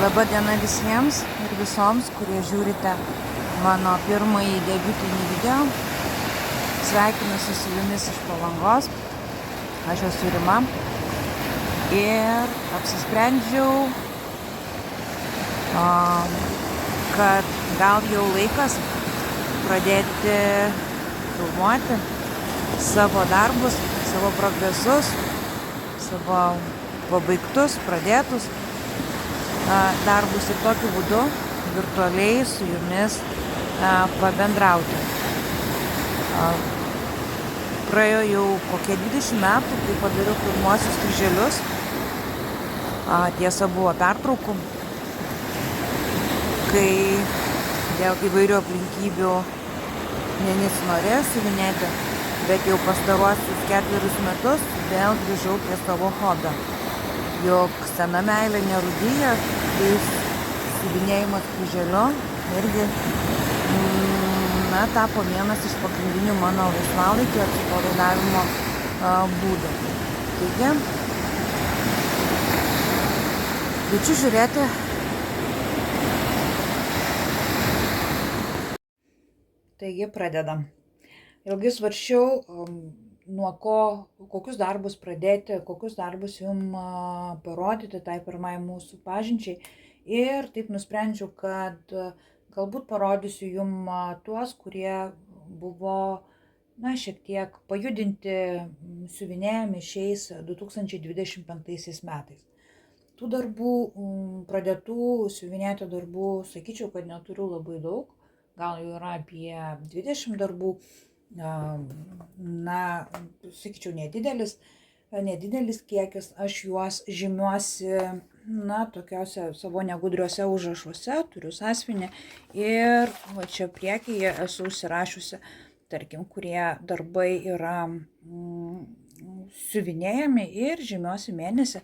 Labą dieną visiems ir visoms, kurie žiūrite mano pirmąjį debiutinį video. Sveikinuosi su jumis iš Palangos. Aš esu Rima ir apsisprendžiau, kad gal jau laikas pradėti filmuoti savo darbus, savo progresus, savo pabaigtus, pradėtus darbus ir tokiu būdu virtualiai su jumis pabendrauti. Praėjo jau kokie 20 metų, kai padariau pirmuosius kryželius. Tiesa, buvo pertraukų, kai dėl įvairių aplinkybių nesinorėjo siuvinėti, bet jau pastaruosius 4 metus vėl grįžau prie savo hobio. Juk sena meilė nerūdija, tai siuvinėjimas kryželiu irgi tapo vienas iš pagrindinių mano laisvalaikio atsipalaidavimo būdų. Taigi, kviečiu žiūrėti. Taigi, pradedam. Ilgai svarsčiau, nuo kokius darbus pradėti, kokius darbus jums parodyti tai pirmai mūsų pažinčiai. Ir taip nusprendžiau, kad galbūt parodysiu jums tuos, kurie buvo šiek tiek pajudinti, siuvinėjami šiais 2025 metais. Tų darbų, pradėtų siuvinėti darbų, sakyčiau, kad neturiu labai daug, gal jau yra apie 20 darbų. Sakyčiau, nedidelis kiekis, aš juos žymiuosi, tokiuose savo negudriuose užrašuose, turiu sąsiuvinį ir čia priekyje esu užsirašiusi, tarkim, kurie darbai yra siuvinėjami ir žymiuosi mėnesį,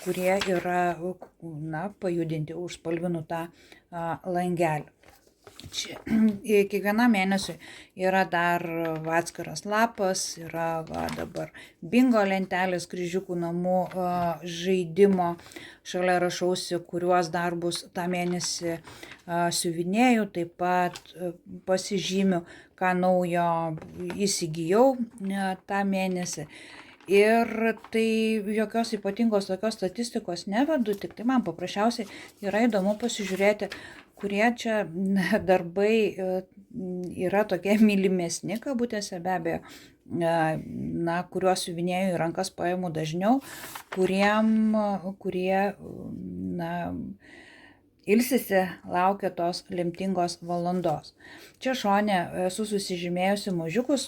kurie yra pajudinti, užspalvinu tą langelį. Čia kiekvienam mėnesiui yra dar atskiras lapas, yra dabar bingo lentelės kryžiukų namų žaidimo. Šalia rašausi, kuriuos darbus tą mėnesį siuvinėjau, taip pat pasižymiu, ką naujo įsigijau tą mėnesį. Ir tai jokios ypatingos tokios statistikos nevedu, tik tai man paprasčiausiai yra įdomu pasižiūrėti, kurie čia darbai yra tokie mylimesni, kabutėse be abejo, kuriuos siuvinėju į rankas paimu dažniau, kurie ilsisi, laukia tos lemtingos valandos. Čia šone esu susižymėjusi mažiukus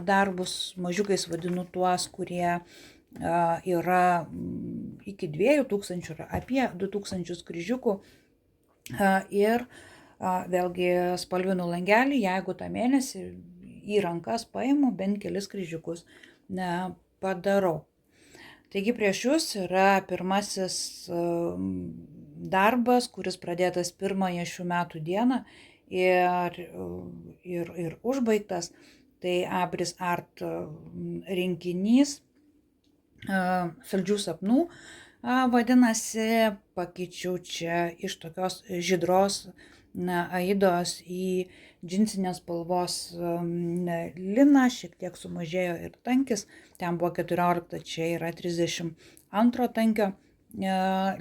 darbus, mažiukais vadinu tuos, kurie yra iki 2000 ar apie 2000 kryžiukų. Ir vėlgi spalvinu langelį, jeigu tą mėnesį į rankas paimu, bent kelis kryžiukus padarau. Taigi prieš jūs yra pirmasis darbas, kuris pradėtas pirmąją šių metų dieną ir užbaigtas. Tai Abris Art rinkinys Saldžių sapnų. Vadinasi, pakeičiau čia iš tokios žydros aidos į džinsinės spalvos liną, šiek tiek sumažėjo ir tankis, ten buvo 14, čia yra 32 tankio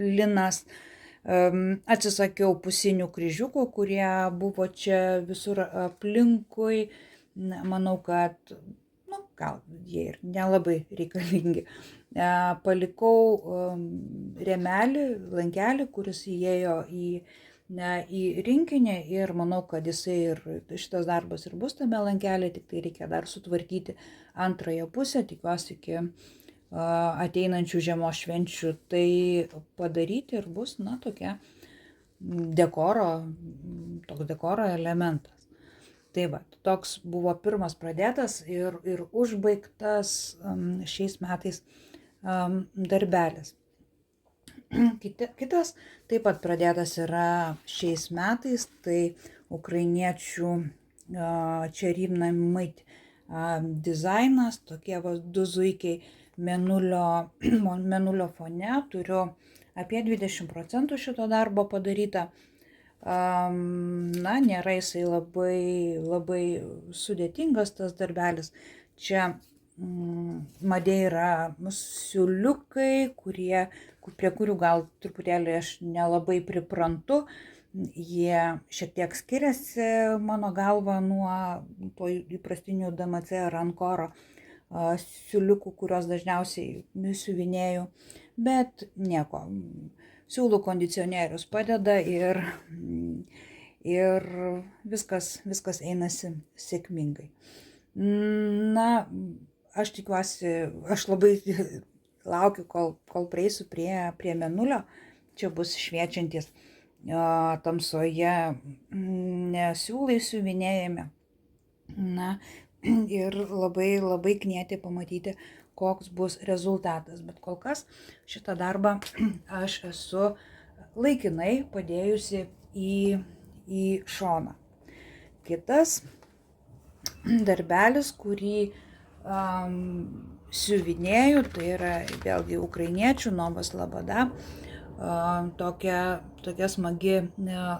linas. Atsisakiau pusinių kryžiukų, kurie buvo čia visur aplinkui, manau, kad gal jie ir nelabai reikalingi. Palikau rėmelį, lankelį, kuris įėjo į rinkinį ir manau, kad jisai ir šitas darbas ir bus tame lankelį, tik tai reikia dar sutvarkyti antrąją pusę, tikiuosi iki ateinančių žiemos švenčių tai padaryti ir bus tokia toks dekoro elementas. Tai va, toks buvo pirmas pradėtas ir užbaigtas šiais metais darbelis. Kitas taip pat pradėtas yra šiais metais, tai ukrainiečių Čarівна мить dizainas, tokie du zuikiai mėnulio fone, turiu apie 20% šito darbo padaryta. Na, nėra jisai labai sudėtingas tas darbelis. Čia Madeira siūliukai, prie kurių gal truputėlį aš nelabai priprantu. Jie šiek tiek skiriasi mano galva nuo to įprastinių DMC ar Ankoro siūliukų, kuriuos dažniausiai siuvinėju, bet nieko. Siūlų kondicionierius padeda ir viskas einasi sėkmingai. Na, aš tikiuosi, aš labai laukiu, kol prieisiu prie mėnulio. Čia bus šviečiantis tamsoje siūlai siuvinėjami. Na, ir labai knieti pamatyti, koks bus rezultatas. Bet kol kas šitą darbą aš esu laikinai padėjusi į šoną. Kitas darbelis, kurį siuvinėju, tai yra vėlgi ukrainiečių Novas Laboda. Tokia smagi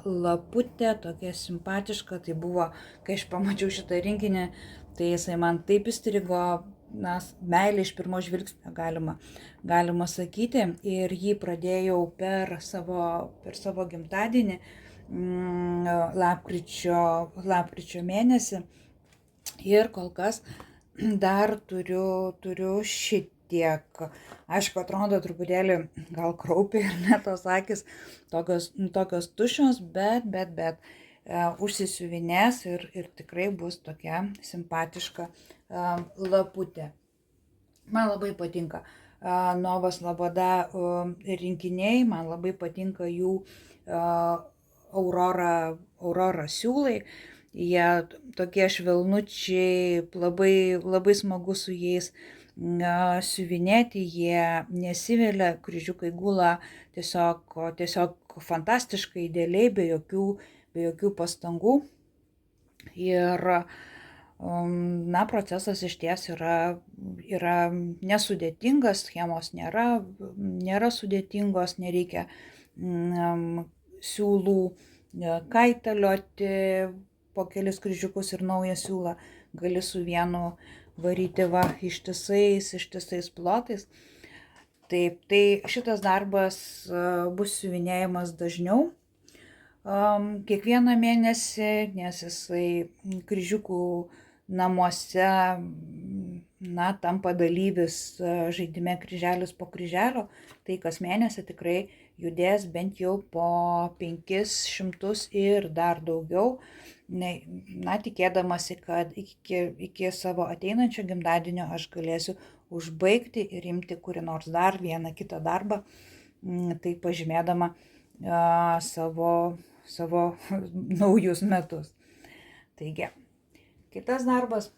laputė, tokia simpatiška. Tai buvo, kai aš pamačiau šitą rinkinį, tai jisai man taip įstrigo, meilė iš pirmo žvilgsnio galima sakyti. Ir jį pradėjau per savo gimtadienį, lapkričio mėnesį. Ir kol kas dar turiu šitiek. Aišku, atrodo truputėlį gal kraupiai ir net tos akis tokios tuščios, bet užsisiuvinės ir tikrai bus tokia simpatiška laputė. Man labai patinka Novas Laboda rinkiniai, man labai patinka jų Aurora siūlai. Jie tokie švelnučiai, labai smagu su jais siuvinėti, jie nesivelia, kryžiukai gula tiesiog fantastiškai, idealiai, be jokių pastangų. Ir procesas išties yra nesudėtingas, schemos nėra sudėtingos, nereikia siūlų kaitalioti po kelis kryžiukus ir naują siūlą gali su vienu varyti ištisais plotais. Taip, tai šitas darbas bus siuvinėjamas dažniau, kiekvieną mėnesį, nes jisai kryžiukų namuose tampa dalyvis žaidime kryželis po kryželio, tai kas mėnesį tikrai judės bent jau po 500 ir dar daugiau. Tikėdamasi, kad iki savo ateinančio gimtadienio aš galėsiu užbaigti ir imti kurį nors dar vieną kitą darbą, tai pažymėdama savo naujus metus. Taigi, kitas darbas,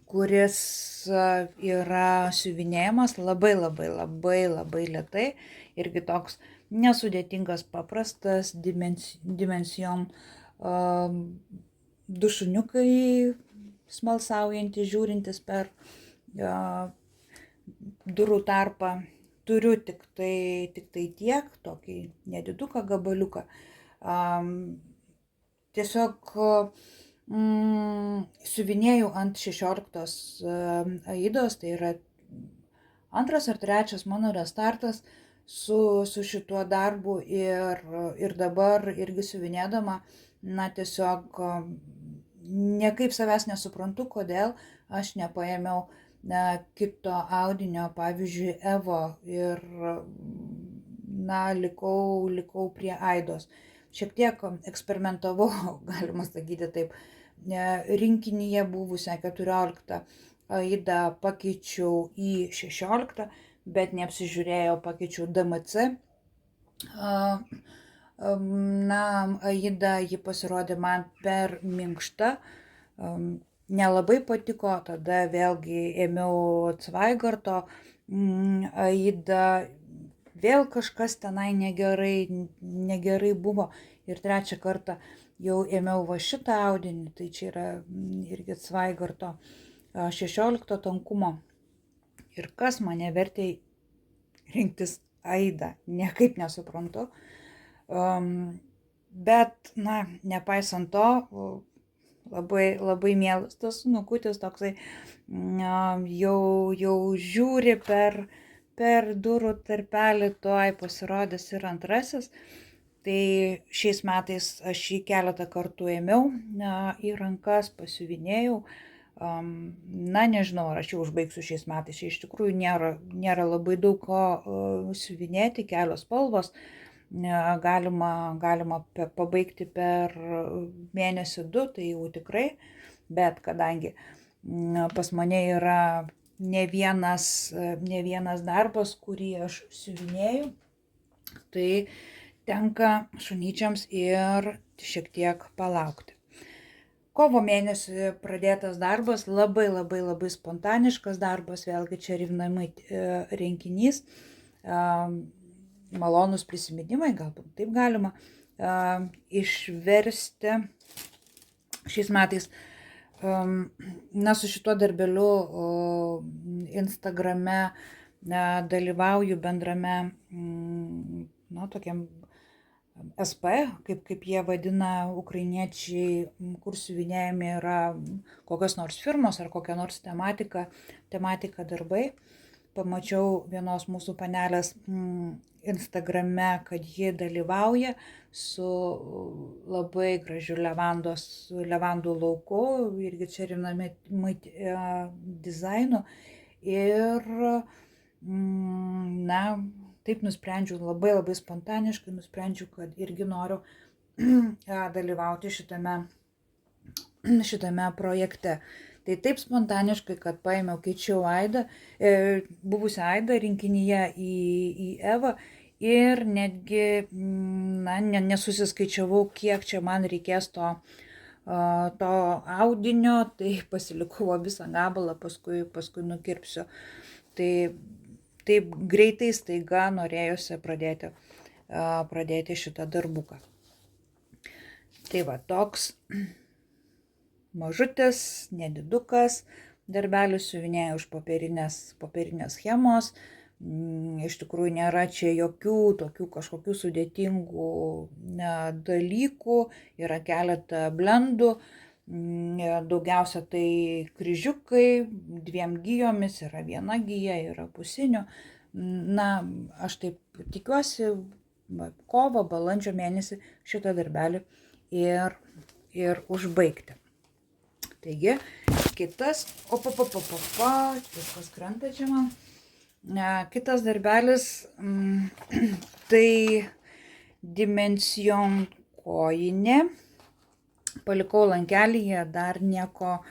kuris yra siuvinėjamas labai lėtai, irgi toks nesudėtingas, paprastas, dimensijom, du šuniukai smalsaujantys, žiūrintys per durų tarpą. Turiu tik tai tiek, tokį nediduką gabaliuką. Tiesiog siuvinėjau ant 16 aidos, tai yra antras ar trečias mano restartas su šituo darbu ir dabar irgi siuvinėdama, tiesiog niekaip savęs nesuprantu, kodėl aš nepaėmiau kito audinio, pavyzdžiui, Evo ir likau prie aidos. Šiek tiek eksperimentavau, galima sakyti taip, rinkinyje buvusią 14 aidą pakeičiau į 16, bet neapsižiūrėjau, pakeičiau DMC. Aida, ji pasirodė man per minkšta, nelabai patiko, tada vėlgi ėmiau Zweigarto aidą, vėl kažkas tenai negerai buvo ir trečią kartą jau ėmiau šitą audinį, tai čia yra irgi Zweigarto 16 tankumo. Ir kas mane vertė rinktis aidą niekaip nesuprantu. Bet, nepaisant to, labai mielas tas nukutis toksai, jau žiūri per durų tarpelį, tuoj pasirodys ir antrasis. Tai šiais metais aš jį keletą kartų ėmiau į rankas, pasiuvinėjau. Nežinau, ar aš jau užbaigsiu šiais metais. Iš tikrųjų nėra labai daug ko siuvinėti, kelios spalvos. Galima pabaigti per mėnesį 2, tai jau tikrai. Bet kadangi pas mane yra ne vienas darbas, kurį aš siuvinėju, tai tenka šunyčiams ir šiek tiek palaukti. Kovo mėnesį pradėtas darbas, labai spontaniškas darbas, vėlgi čia Rivnamai renginys, malonus prisiminimai, galbūt taip galima išversti šiais metais. Su šituo darbeliu Instagrame dalyvauju bendrame, tokiam SP, kaip jie vadina ukrainiečiai, kur siuvinėjami yra kokios nors firmos ar kokia nors tematika darbai. Pamačiau vienos mūsų panelės Instagrame, kad ji dalyvauja su labai gražiu levandų lauku, irgi čia Rivnamai dizainu. Ir taip nusprendžiau, labai spontaniškai nusprendžiau, kad irgi noriu dalyvauti šitame projekte. Tai taip spontaniškai, kad paėmiau, keičiau Aidą, buvusią Aidą rinkinyje į Evą ir netgi nesusiskaičiavau, kiek čia man reikės to audinio, tai pasilikau visą gabalą, paskui nukirpsiu. Tai taip greitai staiga norėjosi pradėti šitą darbuką. Tai va, toks mažutis, nedidukas darbelis, siuvinėjau iš popierinės schemos. Iš tikrųjų nėra čia jokių tokių kažkokių sudėtingų dalykų, yra keletą blendų. Daugiausia tai kryžiukai 2 gijomis, yra 1 gija, yra pusinių. Aš taip tikiuosi kovo, balandžio mėnesį šitą darbelį ir užbaigti. Taigi, kitas, viskas krenta čia man. Kitas darbelis, tai Dimension kojinė. Palikau lankelyje, dar nieko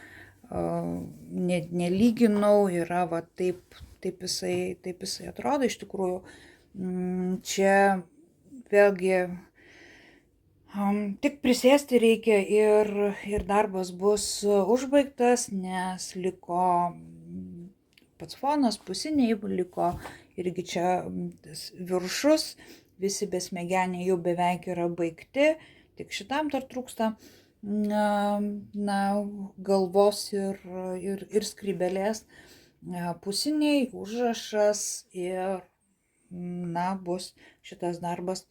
nelyginau, yra va taip jisai atrodo iš tikrųjų. Čia vėlgi tik prisėsti reikia ir darbas bus užbaigtas, nes liko pats fonas, pusiniai, liko irgi čia viršus, visi besmegeniai jau beveik yra baigti, tik šitam dar trūksta galvos ir skrybelės, pusiniai, užrašas ir bus šitas darbas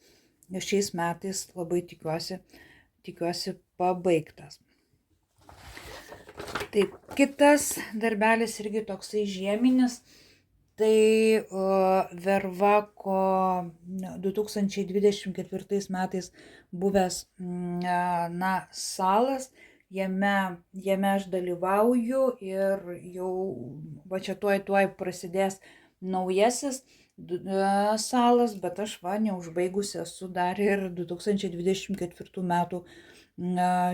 šiais metais, labai tikiuosi pabaigtas. Taip, kitas darbelis irgi toksai žieminis, tai Vervako 2024 metais buvęs salas, jame aš dalyvauju ir jau va čia tuoj prasidės naujasis salas, bet aš neužbaigusi esu dar ir 2024 metų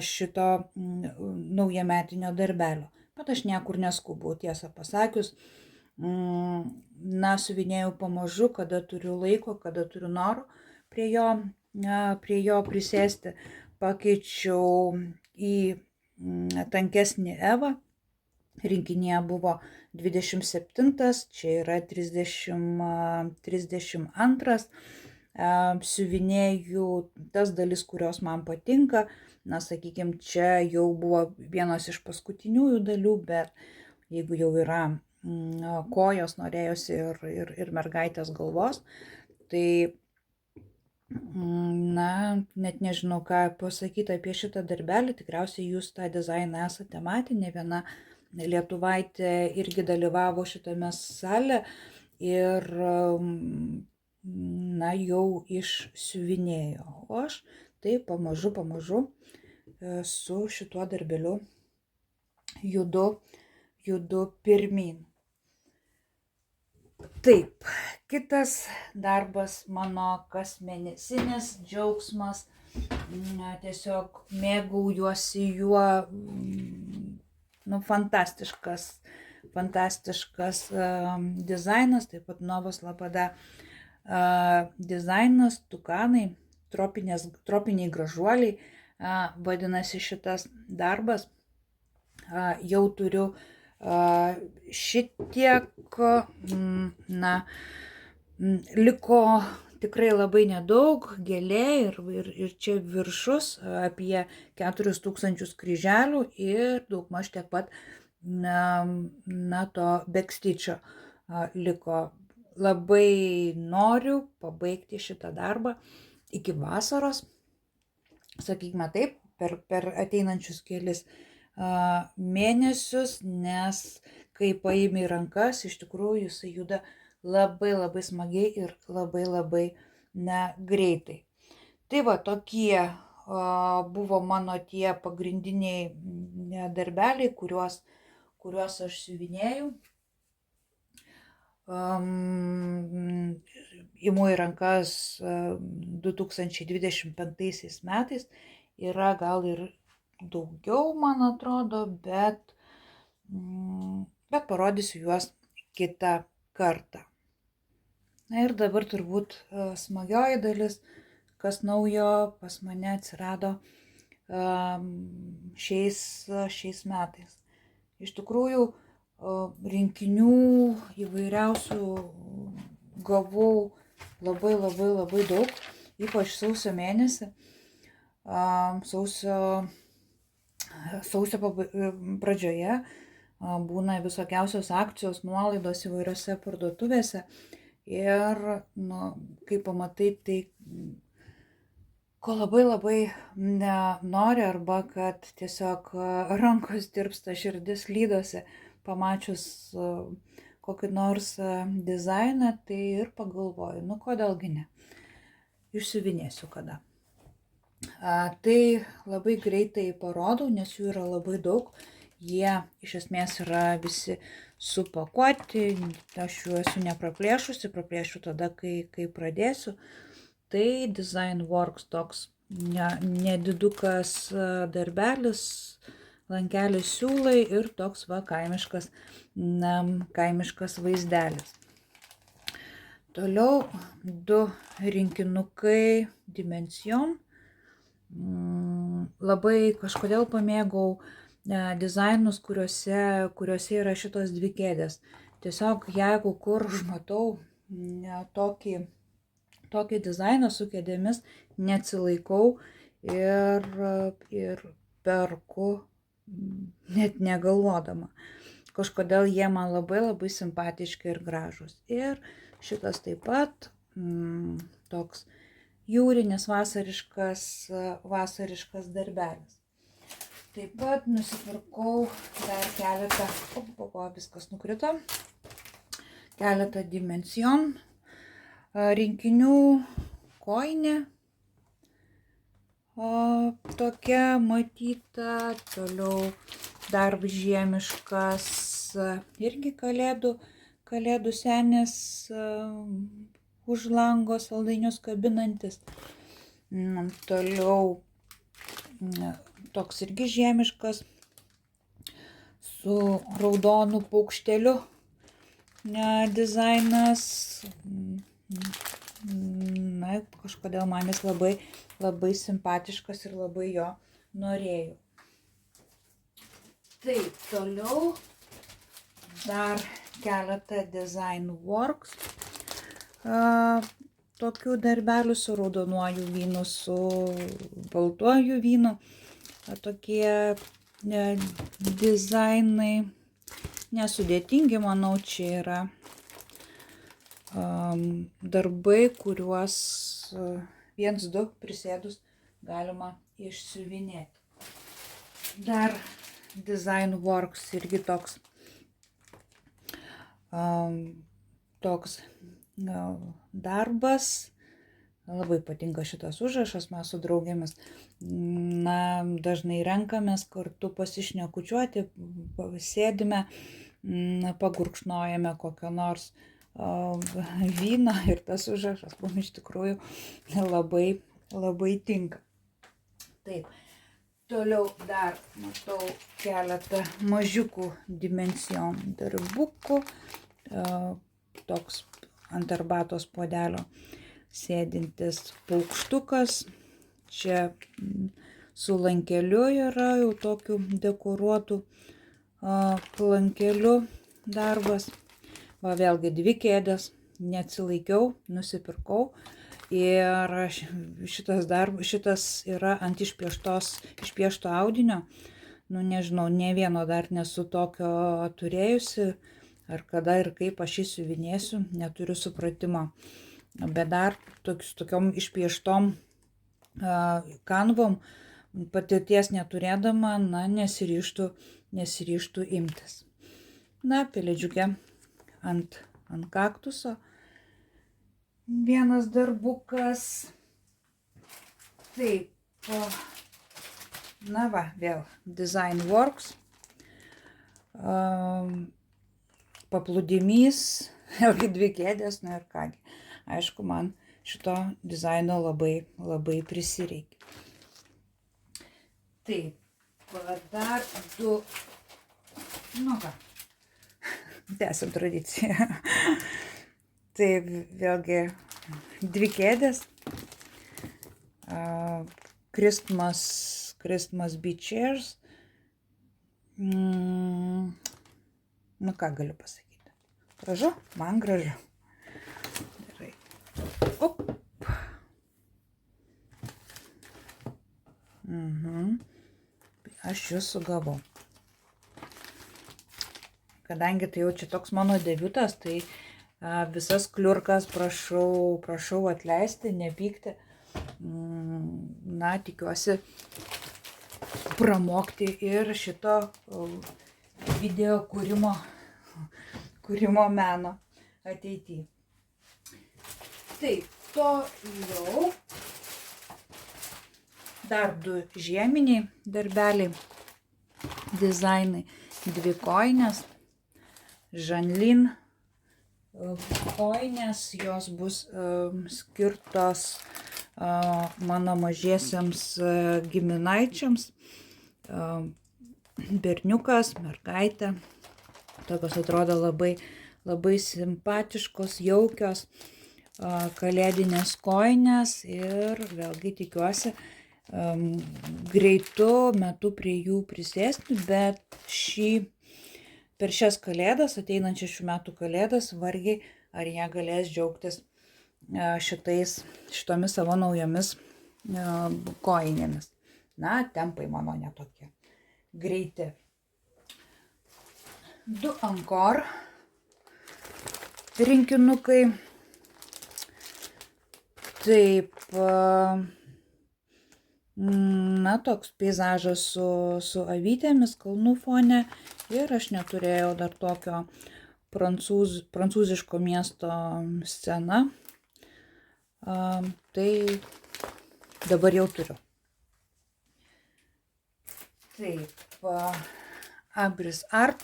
šito naujametinio darbelio. Bet aš niekur neskubu, tiesą pasakius. Siuvinėjau pamažu, kada turiu laiko, kada turiu noro prie jo prisėsti. Pakeičiau į tankesnį Evą. Rinkinyje buvo 27, čia yra 32. Siuvinėjau tas dalis, kurios man patinka. Sakykime, čia jau buvo vienos iš paskutiniųjų dalių, bet jeigu jau yra kojos, norėjosi ir mergaitės galvos, Tai, na, net nežinau, ką pasakyti apie šitą darbelį, tikriausiai jūs tą dizainą esate matę, ne viena lietuvaitė irgi dalyvavo šitame sale ir, na, jau išsiuvinėjo. O aš tai pamažu su šituo darbeliu judu pirmyn. Taip, kitas darbas mano kasmėnesinis džiaugsmas, tiesiog mėgaujuosi juo, fantastiškas dizainas, taip pat Novos Lapada dizainas, tukanai, tropiniai gražuoliai, vadinasi šitas darbas. Jau turiu šitiek, liko tikrai labai nedaug, gėlė ir čia viršus apie 4000 kryželių ir daugmaž tiek pat to bekstičio liko. Labai noriu pabaigti šitą darbą iki vasaros, sakykime taip, per ateinančius kelis mėnesius, nes kai paimi į rankas, iš tikrųjų jisai juda labai smagiai ir labai greitai. Tai va, tokie buvo mano tie pagrindiniai darbeliai, kuriuos aš siuvinėjau. Imu į rankas 2025 metais, yra gal ir daugiau, man atrodo, bet parodysiu juos kitą kartą. Na ir dabar turbūt smagioji dalis, kas naujo pas mane atsirado šiais metais. Iš tikrųjų, rinkinių įvairiausių gavau labai daug, ypač sausio mėnesį. Sausio pradžioje būna visokiausios akcijos, nuolaidos įvairiose parduotuvėse ir, kai pamatai tai, ko labai nenori, arba kad tiesiog rankos tirpsta, širdis lydosi pamačius kokį nors dizainą, tai ir pagalvoju, kodėlgi ne, išsiuvinėsiu kada. Tai labai greitai parodau, nes jų yra labai daug, jie iš esmės yra visi supakuoti, aš jų esu nepraplėšusi, praplėšiu tada, kai pradėsiu. Tai Designworks toks nedidukas darbelis, lankelis siūlai ir toks kaimiškas vaizdelis. Toliau 2 rinkinukai Dimension. Labai kažkodėl pamėgau dizainus, kuriuose yra šitos 2 kėdės. Tiesiog jeigu kur užmatau tokį dizainą su kėdėmis, neatsilaikau ir perku net negalvodama. Kažkodėl jie man labai simpatiški ir gražus. Ir šitas taip pat toks jūrinis vasariškas darbelis. Taip pat nusipirkau dar keletą, viskas nukrito, keletą Dimension rinkinių, kojinė tokia matyta, toliau dar žiemiškas irgi kalėdų senis už lango saldainius kabinantis. Toliau toks irgi žiemiškas su raudonu paukšteliu dizainas. Na, kažkodėl man jis labai simpatiškas ir labai jo norėjau. Taip, toliau dar keletą Designworks tokių darbelių su raudonuoju vynu, su baltuoju vynu. Tokie dizainai nesudėtingi, manau, čia yra darbai, kuriuos 1-2 prisėdus galima išsiuvinėti. Dar Design Works irgi toks darbas. Labai patinka šitas užrašas, mes su draugėmis dažnai renkamės kartu pasišnekučiuoti, sėdime, pagurkšnojame kokio nors vyno ir tas užrašas mums iš tikrųjų labai, labai tinka. Taip, toliau dar matau keletą mažiukų dimensijom darbukų, toks ant arbatos puodelio sėdintis paukštukas, čia su lankeliu yra jau tokiu dekoruotu lankeliu darbas. Va vėlgi 2 kėdės, neatsilaikiau, nusipirkau ir šitas yra ant išpiešto audinio. Nežinau, ne vieno dar nesu tokio turėjusi, ar kada ir kaip aš įsiuvinėsiu, neturiu supratimo. Bet dar tokiom išpieštom kanvom patirties neturėdama, nesiryžtų imtis. Pelėdžiukė ant kaktuso. Vienas darbukas. Taip, vėl Design Works. Paplūdimys, vėlgi 2 kėdės, ir kągi. Aišku, man šito dizaino labai, labai prisireikia. Taip, dar 2, tęsiam tradiciją. Taip, vėlgi 2 kėdės. Christmas beach chairs. Ką galiu pasakyti? Gražu? Man gražu. Gerai. Op. Aš jūs sugavau. Kadangi tai jau čia toks mano debiutas, tai visas kliurkas prašau atleisti, nepykti. Tikiuosi pramokti ir šito video kūrimo meno ateityje. Taip, toliau dar 2 žieminiai darbeliai, dizainai, 2 kojinės, Žanlin kojinės, jos bus skirtos mano mažiesiems giminaičiams, berniukas, mergaitė, tokios atrodo labai, labai simpatiškos, jaukios kalėdinės kojinės ir vėlgi tikiuosi greitu metu prie jų prisėsti, bet per šias kalėdas, ateinančias šių metų kalėdas, vargiai ar jie galės džiaugtis šitomis savo naujomis kojinėmis. Tempai mano netokie greiti. 2 Ankor rinkinukai. Taip, toks peizažas su avytėmis kalnų fone ir aš neturėjau dar tokio prancūziško miesto scena. Tai dabar jau turiu. Taip, Abris Art.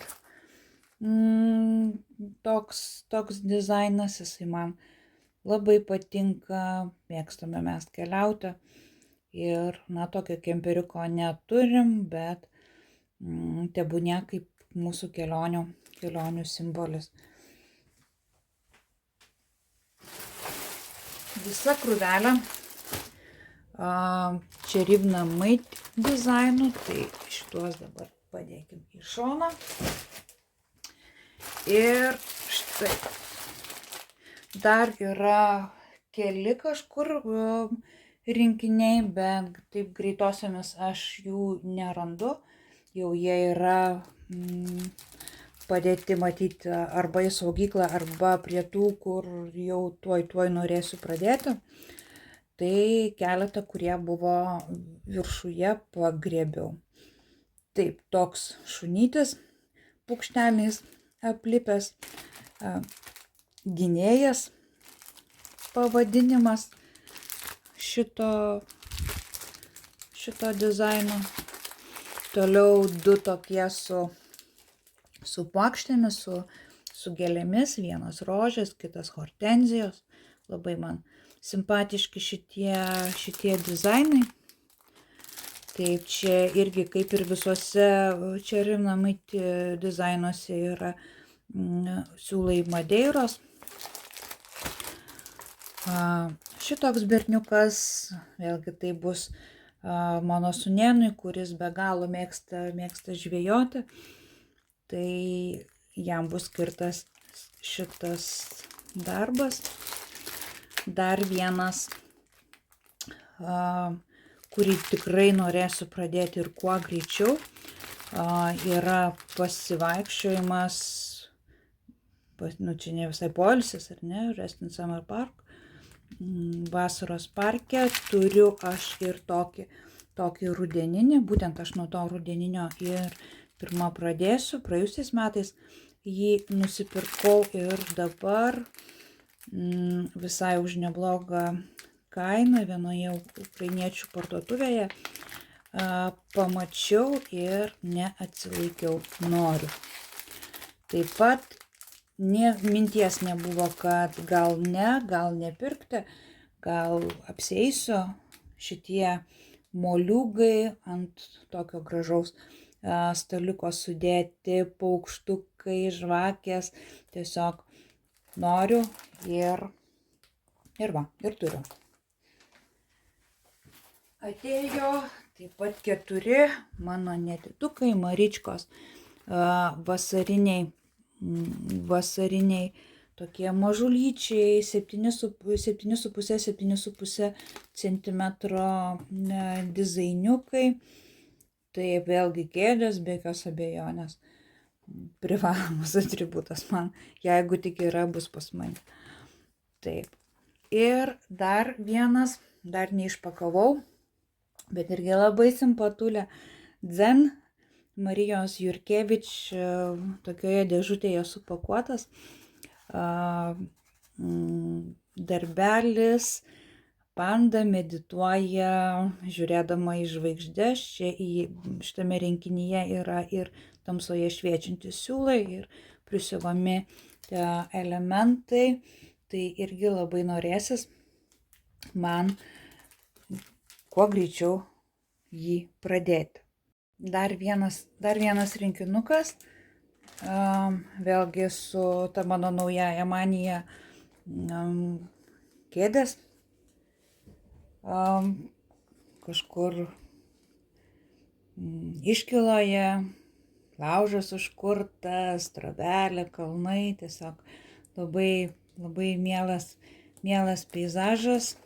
Toks dizainas, jisai man labai patinka, mėgstame mes keliauti ir tokio kemperiuko neturim, bet tebūnie kaip mūsų kelionių simbolis. Visa krūvelė Cherif namai dizainų, tai šituos dabar padėkim į šoną. Ir štai. Dar yra keli kažkur rinkiniai, bet taip greitosiomis aš jų nerandu. Jau jie yra padėti matyti arba į saugyklą, arba prie tų, kur jau tuoj norėsiu pradėti. Tai keletą, kurie buvo viršuje, pagriebiau. Taip, toks šunytis pukšteniais aplipęs, gynėjas pavadinimas šito dizaino. Toliau du tokie su puokštėmis, su gėlėmis, vienas rožės, kitas hortenzijos. Labai man simpatiški šitie dizainai. Taip, čia irgi kaip ir visuose Cherry Namai dizainuose yra siūlai Madeiros. Šitoks berniukas, vėlgi tai bus mano sūnėnui, kuris be galo mėgsta žvejoti. Tai jam bus skirtas šitas darbas. Dar vienas, kurį tikrai norėsiu pradėti ir kuo greičiau, yra pasivaikščiojimas, čia ne visai poilsis, ar ne, Rest in Summer Park, vasaros parke. Turiu aš ir tokį rudeninį, būtent aš nuo to rudeninio ir pirmą pradėsiu. Praėjusiais metais jį nusipirkau ir dabar visai už neblogą kainą vienoje ukrainiečių parduotuvėje pamačiau ir neatsilaikiau, noriu. Taip pat minties nebuvo, kad gal nepirkti, gal apsieisiu. Šitie moliūgai ant tokio gražaus staliuko sudėti, paukštukai, žvakės, tiesiog noriu ir turiu. Atėjo taip pat 4 mano nedidukai Maričkos vasariniai tokie mažulyčiai, 7,5 cm dizainiukai. Tai vėlgi kėdės, be jokios abejonės, privalomas atributas man, jeigu tik yra, bus pas mane. Taip. Ir dar vienas, dar neišpakavau, bet irgi labai simpatulė, Dzen Marijos Jurkevič, tokioje dėžutėje supakuotas darbelis. Panda medituoja žiūrėdama į žvaigždes. Čia šitame rinkinyje yra ir tamsoje šviečiantys siūlai, ir prisiuvami elementai. Tai irgi labai norėsis man kuo greičiau jį pradėti. Dar vienas rinkinukas, vėlgi su ta mano naujaja manija kėdės. Kažkur iškyloje, laužas užkurtas, trobelė, kalnai, tiesiog labai mielas peizažas.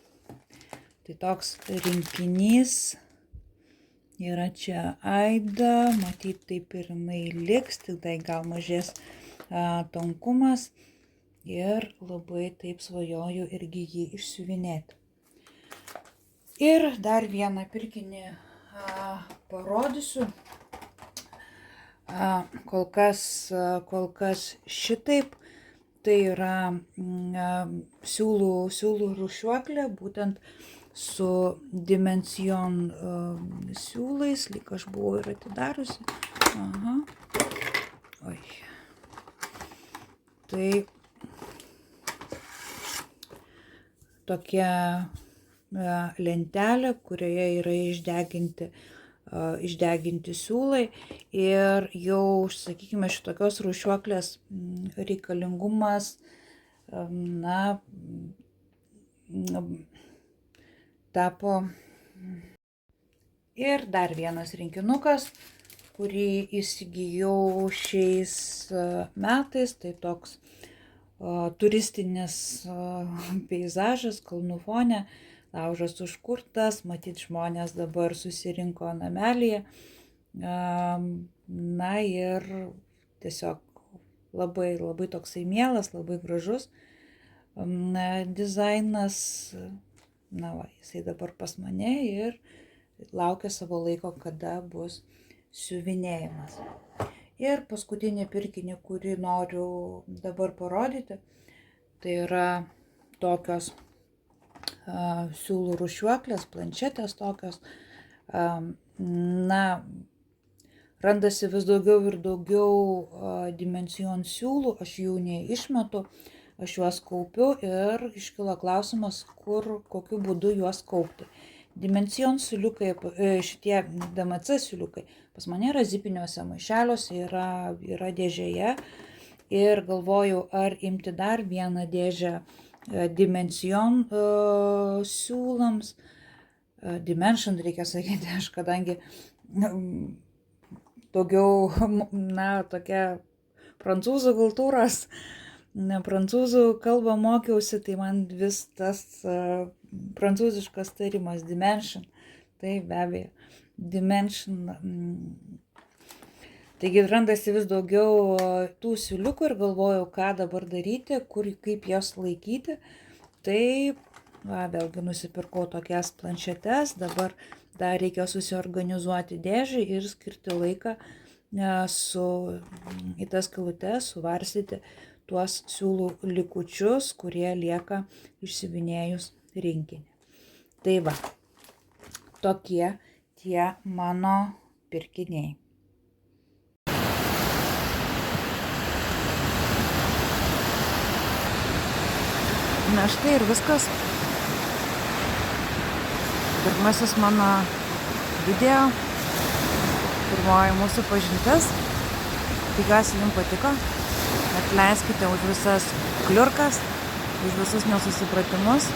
Tai toks rinkinys. Yra čia aida, matyt taip ir jinai liks, tik tai gal mažės tankumas. Ir labai taip svajoju irgi jį išsiuvinėti. Ir dar vieną pirkinį parodysiu. Kol kas šitaip. Tai yra siūlų rūšiuoklė, būtent su Dimension siūlais, lyg aš buvau ir atidariusi. Oi. Tai tokia lentelė, kurioje yra išdeginti siūlai, ir jau, sakykime, šitokios rūšiuoklės reikalingumas tapo. Ir dar vienas rinkinukas, kurį įsigijau šiais metais, tai toks turistinis peizažas kalnų fone. Laužas užkurtas, matyt, žmonės dabar susirinko namelyje. Ir tiesiog labai, labai toksai mielas, labai gražus dizainas. Na va, jisai dabar pas mane ir laukia savo laiko, kada bus siuvinėjimas. Ir paskutinį pirkinį, kurį noriu dabar parodyti, tai yra tokios siūlų rūšiuoklės, planšetės tokios. Na, randasi vis daugiau ir daugiau Dimension siūlų, aš jų neišmetu, aš juos kaupiu ir iškilo klausimas, kokiu būdu juos kaupti. Dimension siūliukai, šitie DMC siūliukai pas mane yra zipiniuose maišeliuose, yra dėžėje ir galvojau, ar imti dar vieną dėžę Dimension siūlams. Dimension reikia sakyti, aš kadangi daugiau, tokia prancūzų kultūros, prancūzų kalbą mokiausi, tai man vis tas prancūziškas tarimas Dimension, tai be abejo, Dimension. Taigi randasi vis daugiau tų siūliukų ir galvojau, ką dabar daryti, kaip jas laikyti. Tai vėlgi nusipirkau tokias planšetes, dabar dar reikia susiorganizuoti dėžį ir skirti laiką į tas skylutes suvarstyti tuos siūlų likučius, kurie lieka išsiuvinėjus rinkinį. Tai va, tokie tie mano pirkiniai. Na štai ir viskas. Pirmasis mano video, pirmoji mūsų pažintis. Tikiuosi jums patiko. Atleiskite už visas kliurkas, už visus nesusipratimus.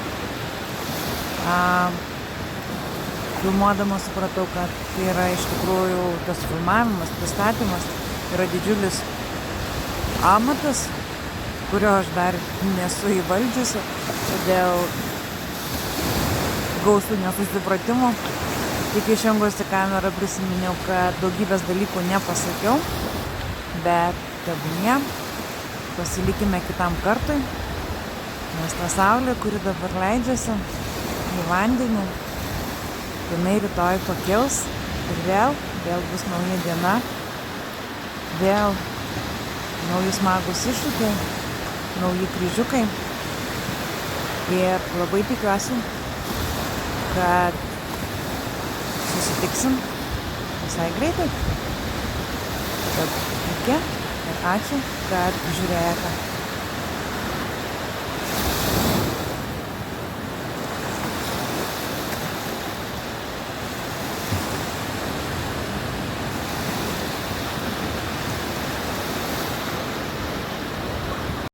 Filmuodama supratau, kad tai yra iš tikrųjų tas filmavimas, pristatymas yra didžiulis amatas, kurio aš dar nesu įvaldžiusi, todėl gausu nesusipratimų. Tik išjungus į kamerą prisiminiau, kad daugybės dalykų nepasakiau, bet tebūnie, pasilikime kitam kartui, nes ta saulė, kuri dabar leidžiasi į vandenį, jinai rytoj pakils ir vėl bus nauja diena, vėl nauji smagus iššūkiai, nauji kryžiukai. Ir labai tikiuosi, kad susitiksim visai greitai. Tad iki ir ačiū, kad žiūrėjote.